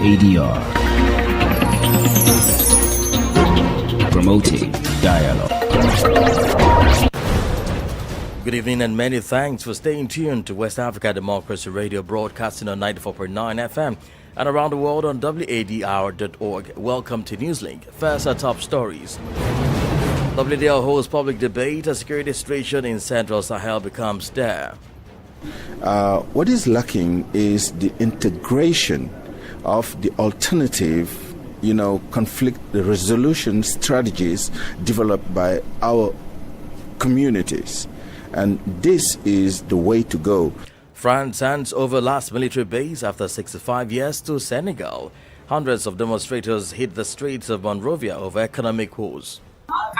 WADR, promoting dialogue. Good evening and many thanks for staying tuned to West Africa Democracy Radio, broadcasting on 94.9 FM and around the world on WADR.org. Welcome to Newslink. First, our top stories. WDL holds public debate as security situation in Central Sahel becomes dire. What is lacking is the integration of the alternative, conflict resolution strategies developed by our communities. And this is the way to go. France hands over last military base after 65 years to Senegal. Hundreds of demonstrators hit the streets of Monrovia over economic woes.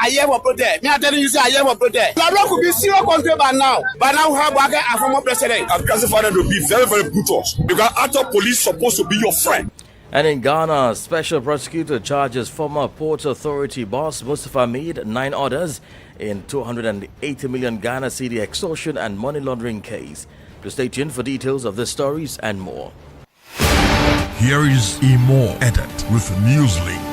I hear for protest. Me, I'm telling you, I hear for protest. Labrador could be serious country by now. But now we have a former president. I'm classifying to be very, very brutal. Because after police supposed to be your friend. And in Ghana, special prosecutor charges former Port Authority boss Mustafa Mead 9 others in 280 million Ghana cedi extortion and money laundering case. To stay tuned for details of the stories and more. Here is Imo Edit with Newslink.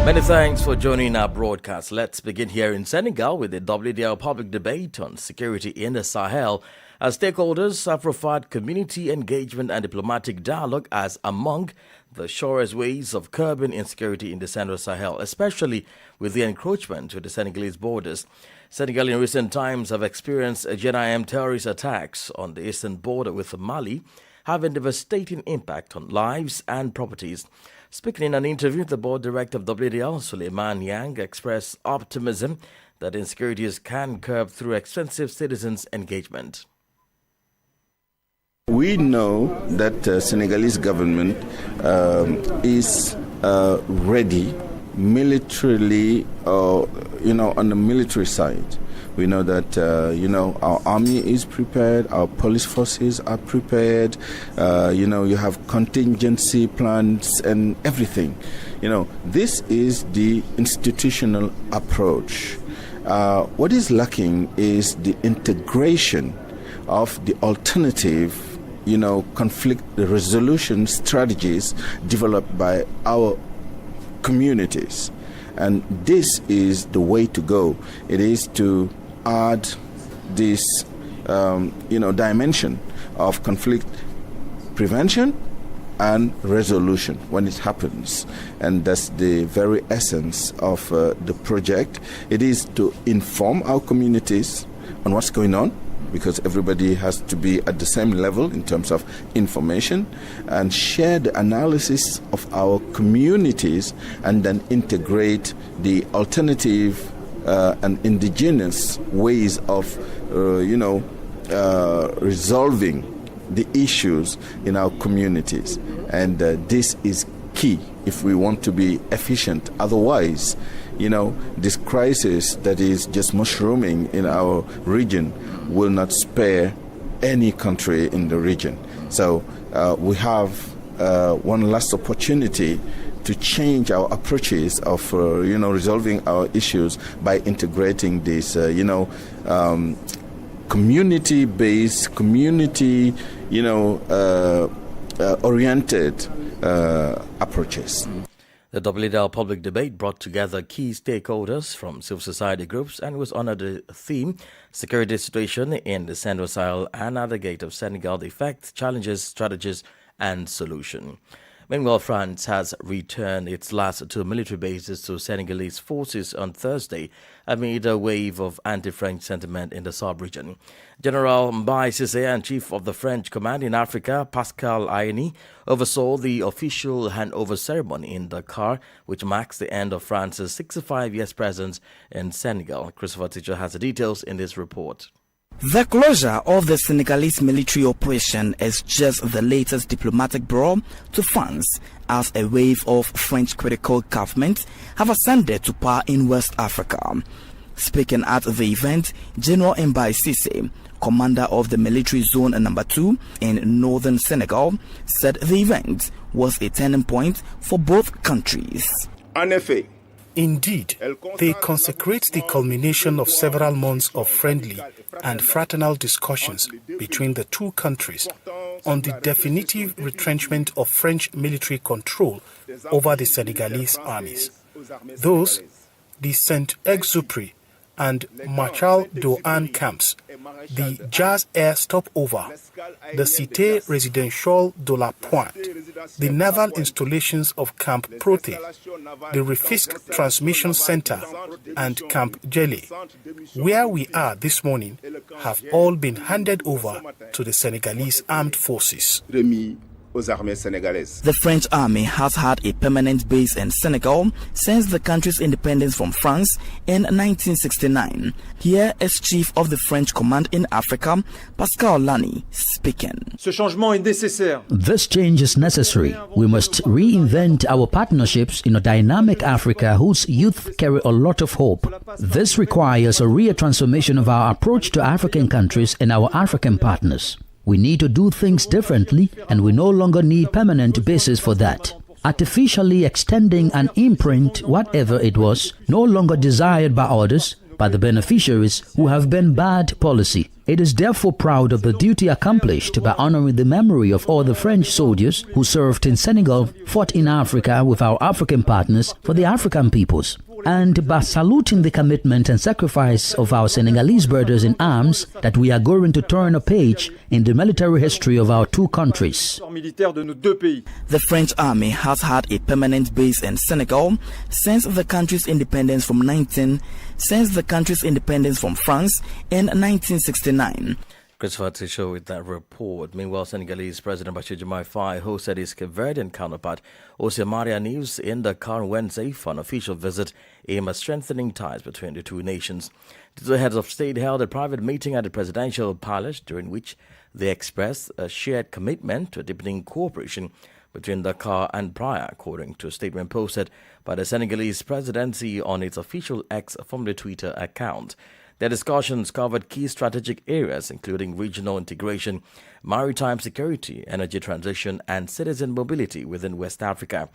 Many thanks for joining our broadcast. Let's begin here in Senegal with the WDL public debate on security in the Sahel, as stakeholders have profiled community engagement and diplomatic dialogue as among the surest ways of curbing insecurity in the Central Sahel, especially with the encroachment to the Senegalese borders. Senegal in recent times have experienced JNIM terrorist attacks on the eastern border with Mali, having devastating impact on lives and properties. Speaking in an interview, the board director of WDL, Suleiman Yang, expressed optimism that insecurities can curb through extensive citizens' engagement. We know that Senegalese government is ready militarily, on the military side. We know that, our army is prepared, our police forces are prepared, you have contingency plans and everything. This is the institutional approach. What is lacking is the integration of the alternative, conflict resolution strategies developed by our communities. And this is the way to go. It is to add this, dimension of conflict prevention and resolution when it happens. And that's the very essence of the project. It is to inform our communities on what's going on, because everybody has to be at the same level in terms of information, and share the analysis of our communities, and then integrate the alternative and indigenous ways of, resolving the issues in our communities. And this is key if we want to be efficient. Otherwise, this crisis that is just mushrooming in our region will not spare any country in the region. So we have one last opportunity to change our approaches of, resolving our issues by integrating this, community-based, oriented approaches. The WDL public debate brought together key stakeholders from civil society groups and was under the theme Security Situation in the Central Sahel and at the Gate of Senegal, the effects, challenges, strategies and solution. Meanwhile, France has returned its last 2 military bases to Senegalese forces on Thursday amid a wave of anti-French sentiment in the sub-region. General Mbaye Cissé and Chief of the French Command in Africa, Pascal Ayeni, oversaw the official handover ceremony in Dakar, which marks the end of France's 65 years presence in Senegal. Christopher Teacher has the details in this report. The closure of the Senegalese military operation is just the latest diplomatic blow to France, as a wave of French critical governments have ascended to power in West Africa. Speaking at the event, General Mbaye Cissé commander of the military zone number 2 in northern Senegal, said the event was a turning point for both countries. Indeed, they consecrate the culmination of several months of friendly and fraternal discussions between the two countries on the definitive retrenchment of French military control over the Senegalese armies. Those, the Saint-Exupéry and Marshal Douane camps, the Jazz Air Stopover, the Cité Résidentielle de la Pointe, the naval installations of Camp Prote, the Rufisque Transmission Center and Camp Jelly, where we are this morning, have all been handed over to the Senegalese armed forces. The French army has had a permanent base in Senegal since the country's independence from France in 1969. Here is Chief of the French Command in Africa, Pascal Lani, speaking. This change is necessary. We must reinvent our partnerships in a dynamic Africa whose youth carry a lot of hope. This requires a real transformation of our approach to African countries and our African partners. We need to do things differently, and we no longer need permanent bases for that. Artificially extending an imprint, whatever it was, no longer desired by others, by the beneficiaries who have been bad policy. It is therefore proud of the duty accomplished by honoring the memory of all the French soldiers who served in Senegal, fought in Africa with our African partners for the African peoples, and by saluting the commitment and sacrifice of our Senegalese brothers in arms that we are going to turn a page in the military history of our two countries. The French army has had a permanent base in Senegal since the country's independence from France in 1969. Christopher Tisho with that report. Meanwhile, Senegalese President Bassirou Diomaye Faye hosted his Cape Verdean counterpart OSIWA in Dakar Wednesday for an official visit aimed at strengthening ties between the two nations. The two heads of state held a private meeting at the presidential palace, during which they expressed a shared commitment to deepening cooperation between Dakar and Praia, according to a statement posted by the Senegalese presidency on its official X, formerly Twitter account. Their discussions covered key strategic areas, including regional integration, maritime security, energy transition, and citizen mobility within West Africa.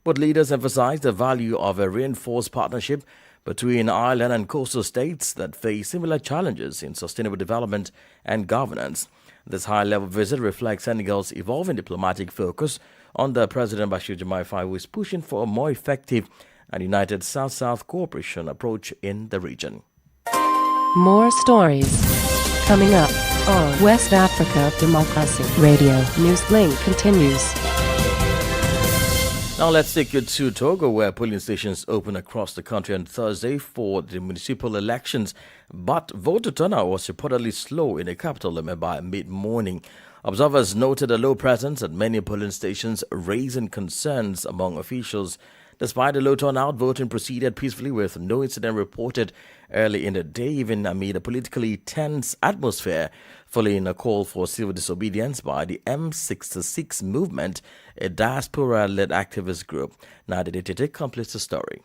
Both leaders emphasized the value of a reinforced partnership between island and coastal states that face similar challenges in sustainable development and governance. This high-level visit reflects Senegal's evolving diplomatic focus under President Bassirou Diomaye Faye, who is pushing for a more effective and united South-South cooperation approach in the region. More stories coming up on West Africa Democracy Radio. Newslink continues. Now let's take you to Togo, where polling stations open across the country on Thursday for the municipal elections. But voter turnout was reportedly slow in the capital Lomé by mid-morning. Observers noted a low presence at many polling stations, raising concerns among officials. Despite the low turnout, voting proceeded peacefully with no incident reported early in the day, even amid a politically tense atmosphere, following a call for civil disobedience by the M66 movement, a diaspora-led activist group. Nadia Tete completes the story.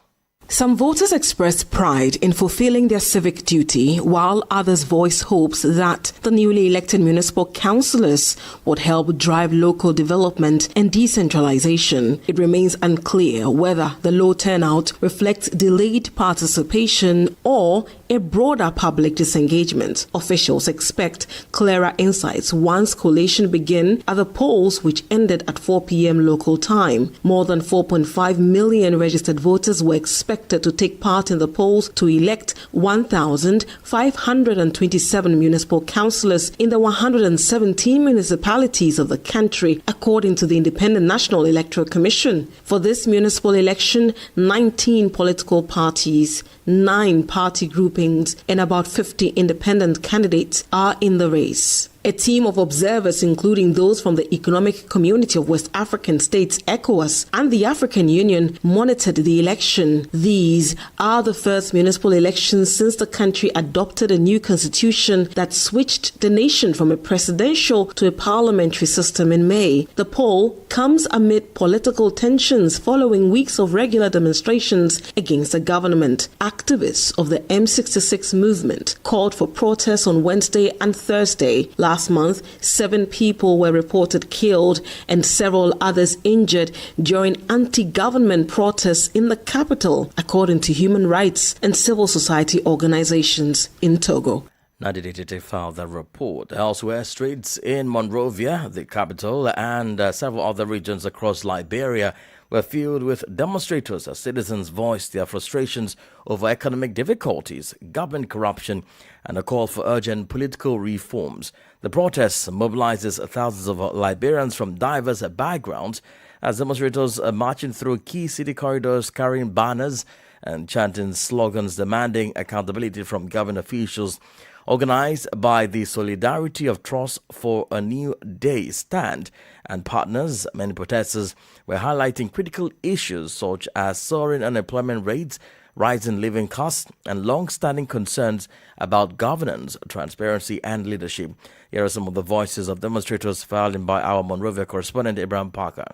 Some voters expressed pride in fulfilling their civic duty, while others voiced hopes that the newly elected municipal councillors would help drive local development and decentralization. It remains unclear whether the low turnout reflects delayed participation or a broader public disengagement. Officials expect clearer insights once collation begin at the polls, which ended at 4 p.m. local time. More than 4.5 million registered voters were expected to take part in the polls to elect 1,527 municipal councillors in the 117 municipalities of the country, according to the Independent National Electoral Commission. For this municipal election, 19 political parties, 9 party groupings, and about 50 independent candidates are in the race. A team of observers, including those from the Economic Community of West African States, ECOWAS, and the African Union, monitored the election. These are the first municipal elections since the country adopted a new constitution that switched the nation from a presidential to a parliamentary system in May. The poll comes amid political tensions following weeks of regular demonstrations against the government. Activists of the M66 movement called for protests on Wednesday and Thursday. Last month, 7 people were reported killed and several others injured during anti-government protests in the capital, according to human rights and civil society organizations in Togo. Nadidete filed the report. Elsewhere, streets in Monrovia, the capital, and several other regions across Liberia were filled with demonstrators as citizens voiced their frustrations over economic difficulties, government corruption, and a call for urgent political reforms. The protest mobilizes thousands of Liberians from diverse backgrounds as demonstrators are marching through key city corridors carrying banners and chanting slogans demanding accountability from government officials. Organized by the Solidarity of Trust for a New Day stand and partners, many protesters were highlighting critical issues such as soaring unemployment rates, rising living costs, and long-standing concerns about governance, transparency, and leadership. Here are some of the voices of demonstrators filed in by our Monrovia correspondent Abraham Parker.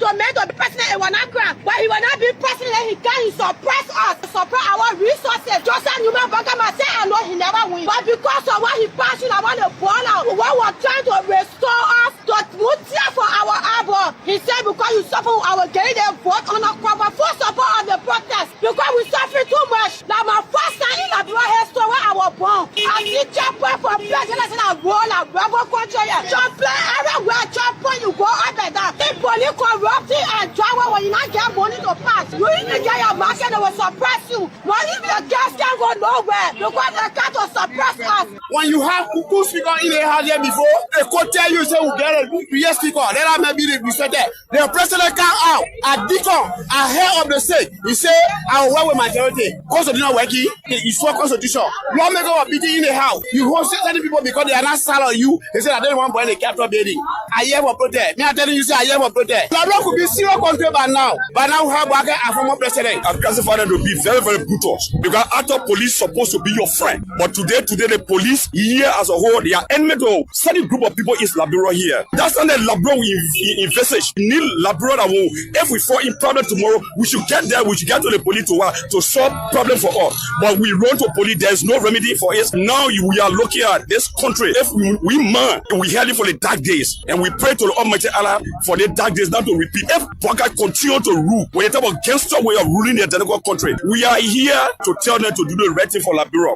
Tomato president in Wanakra, but he will not be president. He can suppress us, suppress our resources. Joseph Newman Bagama said, I know he never win. But because of what he passion, I want to burn out. What we're trying to restore us, to mutia for our arbor. He said, because you suffer, I will get a vote on a cover full support of the protest. Because we suffer too much. Now my first time in the blood history where I was born. I see champion for president and I roll a rebel country. Champion everywhere, champion you go up and down. The police corrupting and drama when you not get money to pass. You need to get your market, they will suppress you. Money in the gas can't go nowhere because they can't suppress us. When you have two speakers in the house here before, they could tell you, say, we get a PS speaker. Then I may be the president. The president come out at Dakar, ahead of the state. He say, I will work with majority. Constitution working, it's for constitution. Lawmaker will beating in the house. You won't say certain people because they are not salary you. They say, I don't want to buy the capital building. I hear for protest. Me, I telling you, say, I hear for protest. Labrador could be zero country by now. But now we have a former president. I'm classifying to be very, very brutal. Because after police supposed to be your friend. But today, the police here as a whole, they are enemy to certain group of people is Labrador here. That's not the Labrador we envisage. We need Labrador that will, if we fall in problem tomorrow, we should get there, we should get to the police to solve problem for us. But we run to police, there's no remedy for it. Now we are looking at this country. If we man, we heading for the dark days. And we pray to the Almighty Allah for the dark days not to repeat. If Baka continue to rule, when you talk about gangster way of ruling the Senegal country, we are here to tell them to do the right thing for Liberia.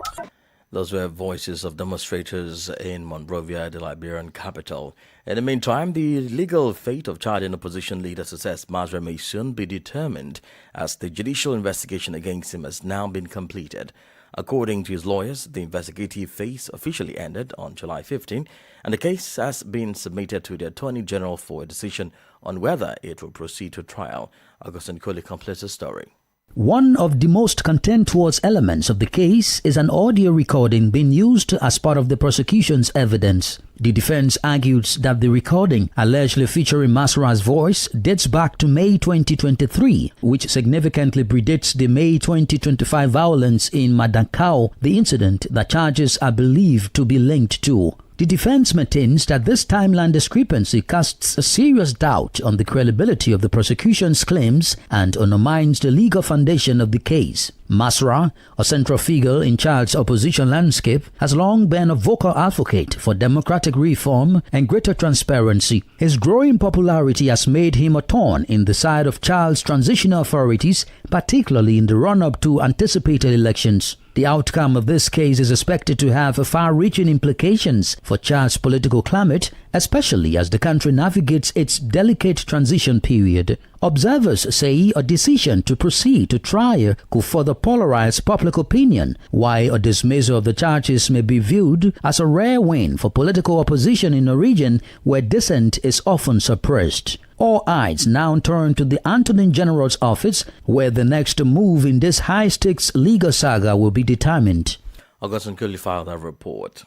Those were voices of demonstrators in Monrovia, the Liberian capital. In the meantime, the legal fate of charging opposition leader Success Masra may soon be determined as the judicial investigation against him has now been completed. According to his lawyers, the investigative phase officially ended on July 15, and the case has been submitted to the Attorney General for a decision on whether it will proceed to trial. Augustine Koli completes the story. One of the most contentious elements of the case is an audio recording being used as part of the prosecution's evidence. The defense argues that the recording, allegedly featuring Masra's voice, dates back to May 2023, which significantly predates the May 2025 violence in Madakao, the incident that charges are believed to be linked to. The defense maintains that this timeline discrepancy casts a serious doubt on the credibility of the prosecution's claims and undermines the legal foundation of the case. Masra, a central figure in Chad's opposition landscape, has long been a vocal advocate for democratic reform and greater transparency. His growing popularity has made him a thorn in the side of Chad's transitional authorities, particularly in the run-up to anticipated elections. The outcome of this case is expected to have far-reaching implications for Chad's political climate, especially as the country navigates its delicate transition period. Observers say a decision to proceed to trial could further polarize public opinion, while a dismissal of the charges may be viewed as a rare win for political opposition in a region where dissent is often suppressed. All eyes now turn to the Attorney General's office, where the next move in this high-stakes legal saga will be determined. Augustine Koli filed that report.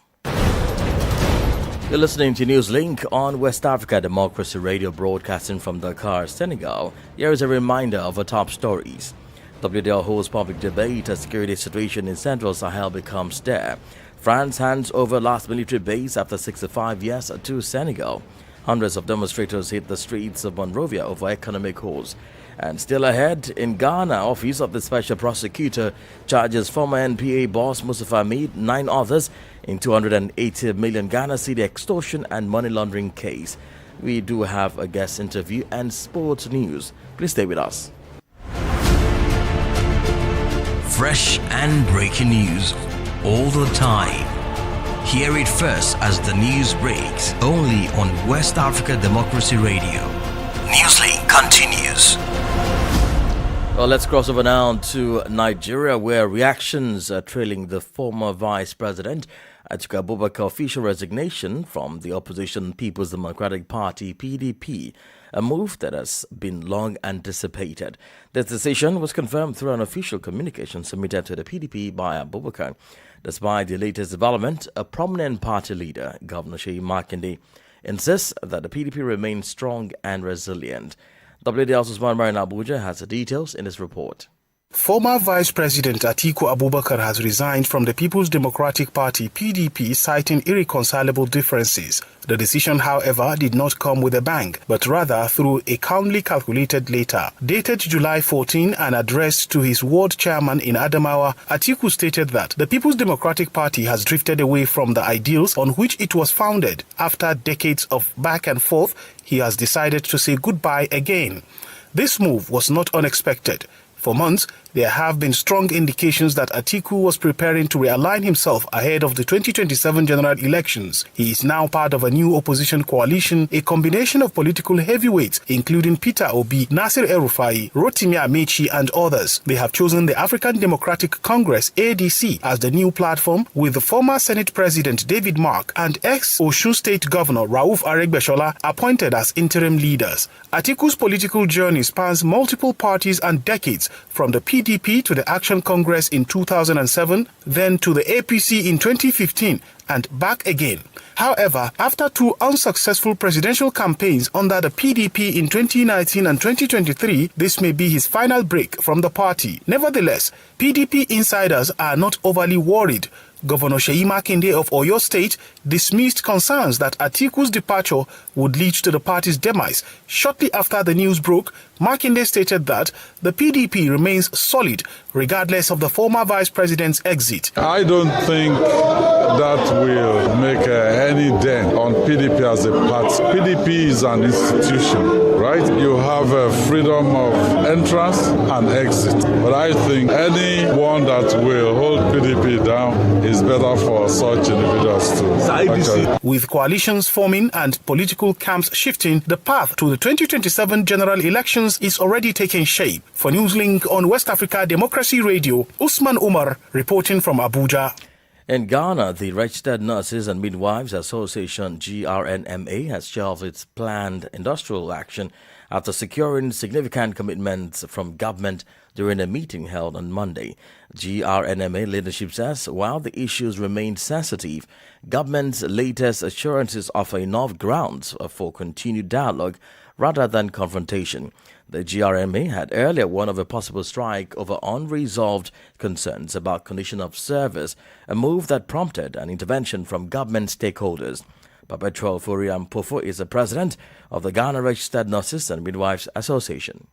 You're listening to Newslink on West Africa Democracy Radio, broadcasting from Dakar, Senegal. Here is a reminder of our top stories. WDL holds public debate as security situation in Central Sahel becomes dire. France hands over last military base after 65 years to Senegal. Hundreds of demonstrators hit the streets of Monrovia over economic goals. And still ahead, in Ghana, Office of the Special Prosecutor charges former NPA boss Mustafa Hamid, 9 others in 280 million Ghana cedi extortion and money laundering case. We do have a guest interview and sports news. Please stay with us. Fresh and breaking news all the time. Hear it first as the news breaks, only on West Africa Democracy Radio. Newslink continues. Well, let's cross over now to Nigeria, where reactions are trailing the former Vice President Atiku Abubakar official resignation from the opposition People's Democratic Party, PDP, a move that has been long anticipated. This decision was confirmed through an official communication submitted to the PDP by Abubakar. Despite the latest development, a prominent party leader, Governor Seyi Makinde, insists that the PDP remains strong and resilient. WDL's Usman Mari in Abuja has the details in this report. Former Vice President Atiku Abubakar has resigned from the People's Democratic Party, PDP, citing irreconcilable differences. The decision, however, did not come with a bang, but rather through a calmly calculated letter. Dated July 14 and addressed to his ward chairman in Adamawa, Atiku stated that the People's Democratic Party has drifted away from the ideals on which it was founded. After decades of back and forth, he has decided to say goodbye again. This move was not unexpected. For months, there have been strong indications that Atiku was preparing to realign himself ahead of the 2027 general elections. He is now part of a new opposition coalition, a combination of political heavyweights, including Peter Obi, Nasir El-Rufai, Rotimi Amechi, and others. They have chosen the African Democratic Congress, ADC, as the new platform, with the former Senate President David Mark and ex-Osun State Governor Rauf Aregbesola appointed as interim leaders. Atiku's political journey spans multiple parties and decades, from the PDP to the Action Congress in 2007, then to the APC in 2015, and back again. However, after 2 unsuccessful presidential campaigns under the PDP in 2019 and 2023, this may be his final break from the party. Nevertheless, PDP insiders are not overly worried. Governor Seyi Makinde of Oyo State dismissed concerns that Atiku's departure would lead to the party's demise. Shortly after the news broke, Makinde stated that the PDP remains solid regardless of the former vice president's exit. I don't think that will make any dent on PDP as a party. PDP is an institution, right? You have a freedom of entrance and exit. But I think anyone that will hold PDP down is better for such individuals too. Okay. With coalitions forming and political camps shifting, the path to the 2027 general elections is already taking shape. For Newslink on West Africa Democracy Radio, Usman Umar reporting from Abuja. In Ghana, the Registered Nurses and Midwives Association, GRNMA, has shelved its planned industrial action after securing significant commitments from government during a meeting held on Monday. GRNMA leadership says while the issues remain sensitive, government's latest assurances offer enough grounds for continued dialogue rather than confrontation. The GRMA had earlier warned of a possible strike over unresolved concerns about condition of service, a move that prompted an intervention from government stakeholders. Perpetual Furiam Pofo is the president of the Ghana Registered Nurses and Midwives Association.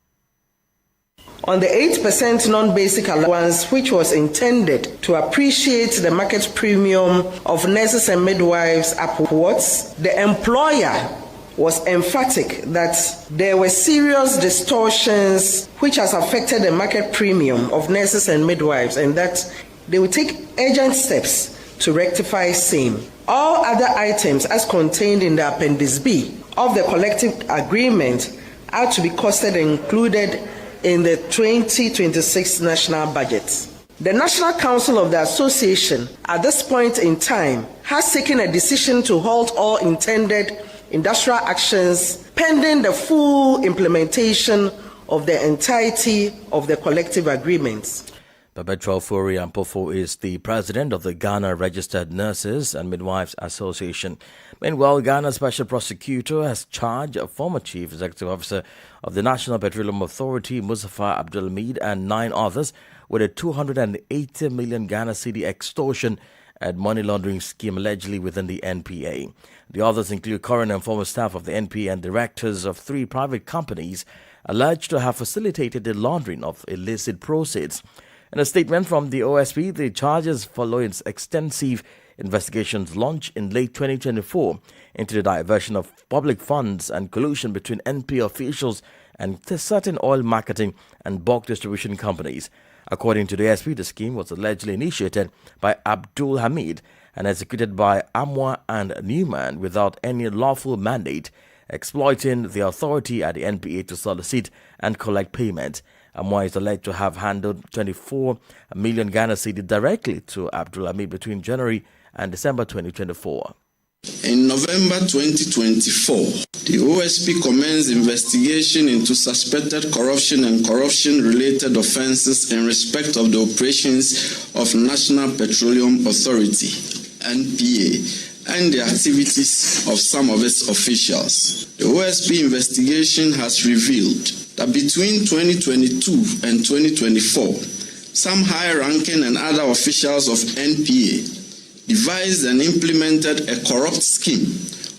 On the 8% non-basic allowance, which was intended to appreciate the market premium of nurses and midwives upwards, the employer was emphatic that there were serious distortions which has affected the market premium of nurses and midwives, and that they would take urgent steps to rectify same. All other items as contained in the Appendix B of the collective agreement are to be costed and included in the 2026 national budget. The National Council of the Association at this point in time has taken a decision to halt all intended industrial actions pending the full implementation of the entirety of the collective agreements. Perpetual Furi Ampofo is the president of the Ghana Registered Nurses and Midwives Association. Meanwhile, Ghana's special prosecutor has charged a former chief executive officer of the National Petroleum Authority, Mustafa Abdulhamid, and 9 others with a 280 million Ghana cedi extortion and money laundering scheme allegedly within the NPA. The others include current and former staff of the NPA and directors of 3 private companies alleged to have facilitated the laundering of illicit proceeds. In a statement from the OSP, the charges follow its extensive investigations launched in late 2024 into the diversion of public funds and collusion between NPA officials and certain oil marketing and bulk distribution companies. According to the SP, the scheme was allegedly initiated by Abdul Hamid and executed by Amwa and Newman without any lawful mandate, exploiting the authority at the NPA to solicit and collect payment. Amwa is alleged to have handled 24 million Ghana cedi directly to Abdul Hamid between January and December 2024. In November 2024, the OSP commenced investigation into suspected corruption and corruption-related offences in respect of the operations of National Petroleum Authority, NPA, and the activities of some of its officials. The OSP investigation has revealed that between 2022 and 2024, some high-ranking and other officials of NPA devised and implemented a corrupt scheme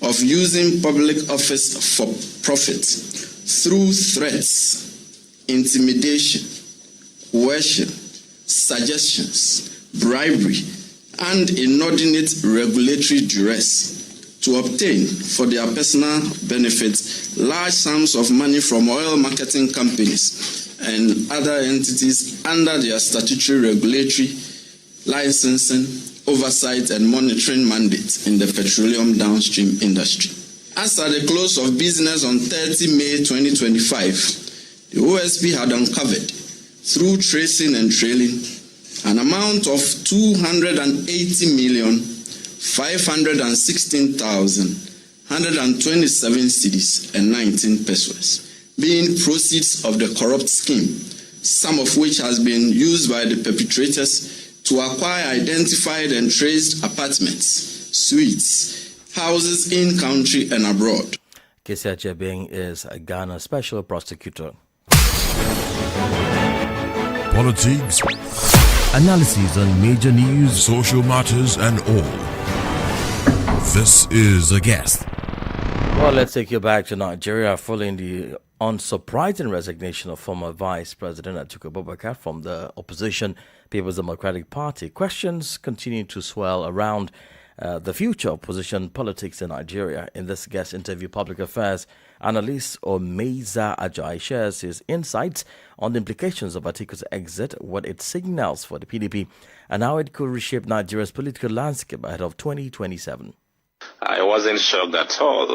of using public office for profit through threats, intimidation, coercion, suggestions, bribery, and inordinate regulatory duress to obtain for their personal benefit large sums of money from oil marketing companies and other entities under their statutory regulatory licensing, oversight and monitoring mandates in the petroleum downstream industry. As at the close of business on 30 May 2025, the OSP had uncovered, through tracing and trailing, an amount of 280,516,127 cedis and 19 pesos, being proceeds of the corrupt scheme, some of which has been used by the perpetrators to acquire identified and traced apartments, suites, houses in country and abroad. Kesia Chebeng is a Ghana special prosecutor. Politics, analysis on major news, social matters, and all. This is a guest. Well, let's take you back to Nigeria following the unsurprising resignation of former Vice President Atiku Abubakar from the opposition People's Democratic Party. Questions continue to swell around the future of opposition politics in Nigeria. In this guest interview, public affairs analyst Omeza Ajay shares his insights on the implications of Atiku's exit, what it signals for the PDP, and how it could reshape Nigeria's political landscape ahead of 2027. I wasn't shocked at all.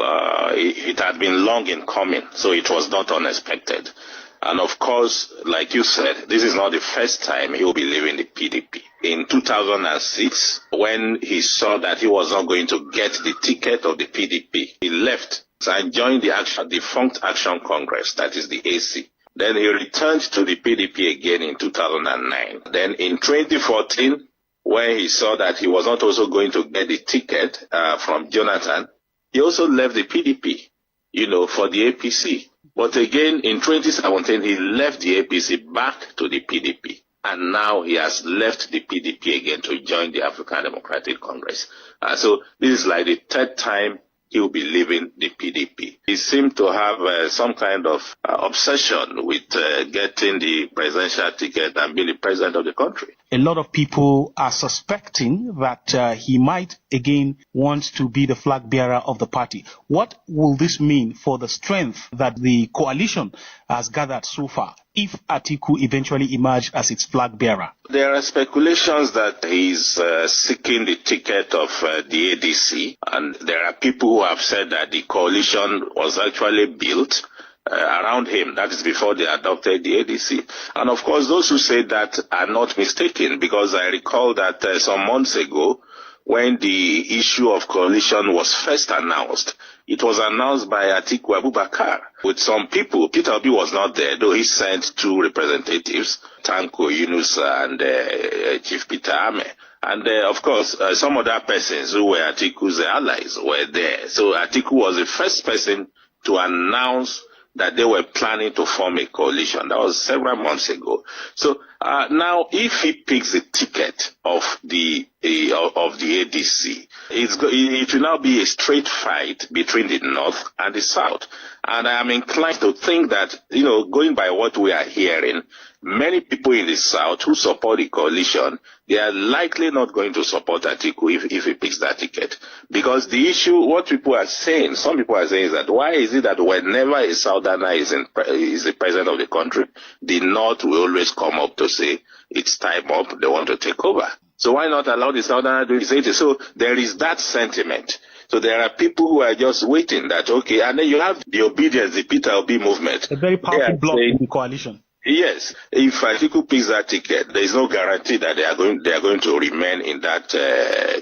It had been long in coming, so it was not unexpected. And of course, like you said, this is not the first time he will be leaving the PDP. In 2006, when he saw that he was not going to get the ticket of the PDP, he left and joined the Defunct Action Congress, that is the AC. Then he returned to the PDP again in 2009. Then in 2014, when he saw that he was not also going to get the ticket from Jonathan, he also left the PDP, for the APC. But again, in 2017, he left the APC back to the PDP. And now he has left the PDP again to join the African Democratic Congress. So this is like the third time he will be leaving the PDP. He seemed to have some kind of obsession with getting the presidential ticket and being the president of the country. A lot of people are suspecting that he might again want to be the flag bearer of the party. What will this mean for the strength that the coalition has gathered so far if Atiku eventually emerged as its flag bearer? There are speculations that he's seeking the ticket of the ADC, and there are people who have said that the coalition was actually built around him. That is before they adopted the ADC. And of course, those who say that are not mistaken, because I recall that some months ago, when the issue of coalition was first announced, it was announced by Atiku Abubakar. with some people. Peter Obi was not there, though he sent 2 representatives, Tanko Yunus and Chief Peter Ame. And of course, some other persons who were Atiku's allies were there. So Atiku was the first person to announce that they were planning to form a coalition. That was several months ago. So now, if he picks the ticket of the ADC, it will now be a straight fight between the North and the South. And I am inclined to think that, going by what we are hearing, many people in the South who support the coalition, they are likely not going to support Atiku if he picks that ticket. Because the issue, what people are saying, some people are saying is that why is it that whenever a Southerner is the president of the country, the North will always come up to say it's time up, they want to take over. So why not allow the Southerner to say it? So there is that sentiment. So there are people who are just waiting that, okay, and then you have the obedience, the Peter Obi movement. A very powerful bloc in the coalition. Yes, if Atiku picks that ticket, there is no guarantee that they are going to remain in that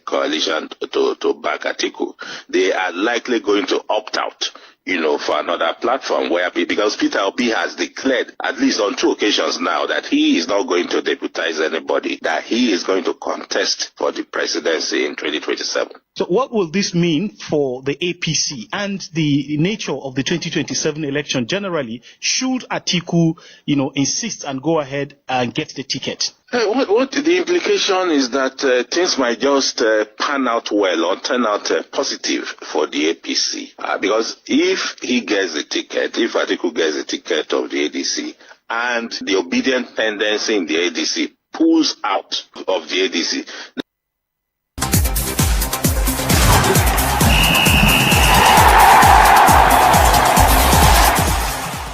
coalition to back Atiku. They are likely going to opt out, for another platform because Peter Obi has declared, at least on 2 occasions now, that he is not going to deputize anybody, that he is going to contest for the presidency in 2027. So what will this mean for the APC and the nature of the 2027 election generally, should Atiku, insist and go ahead and get the ticket? What the implication is that things might just pan out well or turn out positive for the APC. Because if he gets the ticket, if Atiku gets the ticket of the ADC, and the obedient tendency in the ADC pulls out of the ADC,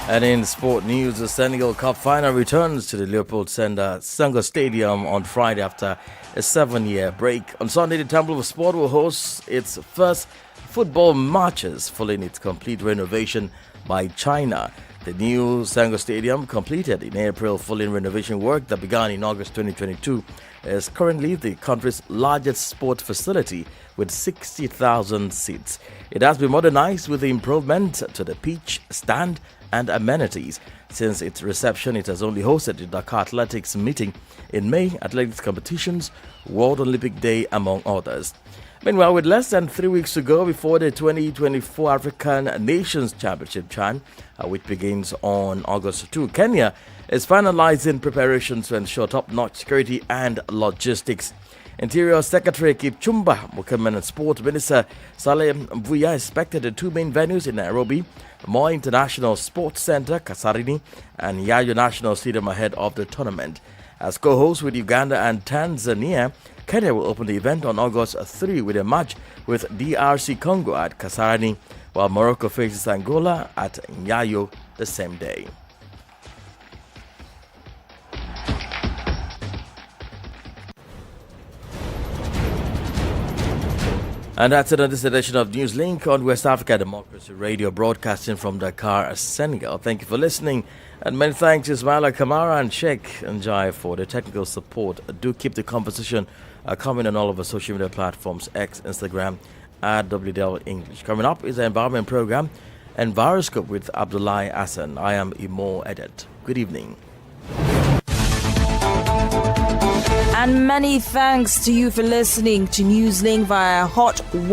and in sport news, the Senegal Cup final returns to the Leopold Senghor Stadium on Friday after a 7-year break. On Sunday, the Temple of Sport will host its first football matches following its complete renovation by China. The new Senghor Stadium, completed in April following renovation work that began in August 2022, is currently the country's largest sport facility with 60,000 seats. It has been modernized with the improvement to the pitch, stand, and amenities. Since its reception, it has only hosted the Dakar Athletics meeting in May, athletics competitions, World Olympic Day, among others. Meanwhile, with less than 3 weeks to go before the 2024 African Nations Championship CHAN, which begins on August 2, Kenya is finalizing preparations to ensure top-notch security and logistics. Interior Secretary Kipchumba Murkomen and Sport Minister Saleh Mvurya expected the 2 main venues in Nairobi, Moi International Sports Center, Kasarani, and Nyayo National Stadium ahead of the tournament. As co-hosts with Uganda and Tanzania, Kenya will open the event on August 3 with a match with DRC Congo at Kasarani, while Morocco faces Angola at Nyayo the same day. And that's it on this edition of Newslink on West Africa Democracy Radio, broadcasting from Dakar, Senegal. Thank you for listening, and many thanks to Ismaila Kamara and Sheikh Njai for the technical support. Do keep the conversation coming on all of our social media platforms, X, Instagram, at WDL English. Coming up is the environment program, Enviroscope with Abdullahi Hassan. I am Imo Edet. Good evening. And many thanks to you for listening to Newslink via Hot 1.